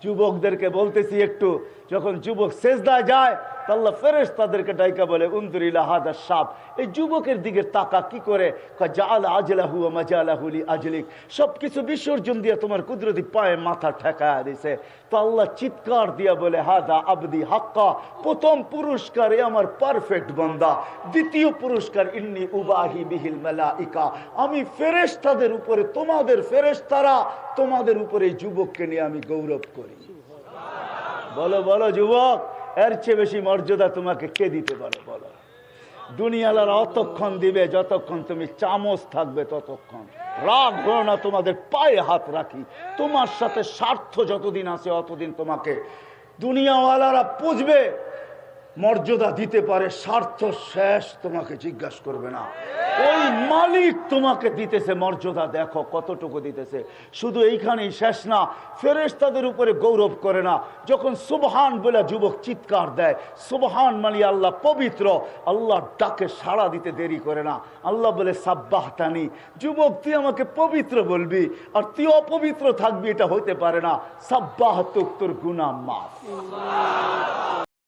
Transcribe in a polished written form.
যুবকদেরকে বলতেছি একটু, যখন যুবক সেজদায় যায় আল্লাহ ফেরেশতাদেরকে ডাইকা বলে উনজুর ইলা হাদা শাব, এই যুবকের দিকে তাকা কি করে, জাআলা আজলাহু ওয়া মাজালাহু লি আজলিক, সবকিছু বিসর্জন দিয়ে তোমার কুদরতি পায়ে মাথা ঠেকায়া দিছে। তো আল্লাহ চিৎকার দিয়া বলে হাদা আবদি হাক্কা, প্রথম পুরস্কার এ আমার পারফেক্ট বান্দা। দ্বিতীয় পুরস্কার ইন্নী উবাহি বিহিল মালাইকা, আমি ফেরেশতাদের উপরে, তোমাদের ফেরেশতারা তোমাদের উপরে এই যুবককে নিয়ে আমি গৌরব করি। বলো বলো যুবক, এর চেয়ে বেশি মর্যাদা তোমাকে কে দিতে পারে বলো? দুনিয়ালারা অতক্ষণ দিবে যতক্ষণ তুমি চামচ থাকবে, ততক্ষণ রাগ হো না, তোমাদের পায়ে হাত রাখি। তোমার সাথে স্বার্থ যতদিন আছে অতদিন তোমাকে দুনিয়াওয়ালারা পুজবে, মর্যাদা দিতে পারে, স্বার্থ শেষ তোমাকে জিজ্ঞাসা করবে না। ওই মালিক তোমাকে দিতেছে মর্যাদা, দেখো কতটুকু দিতেছে। শুধু এইখানেই শেষ না, ফেরেশতাদের উপরে গৌরব করে না। যখন সুবহান বলে যুবক চিৎকার দেয়, সুবহান মানে আল্লাহ পবিত্র, আল্লাহ ডাকে সাড়া দিতে দেরি করে না। আল্লাহ বলে সাব্বাহতানি, যুবক তুই আমাকে পবিত্র বলবি আর তুই অপবিত্র থাকবি, এটা হইতে পারে না। সাব্বাহতুক, তোর গুনাহ মাফ।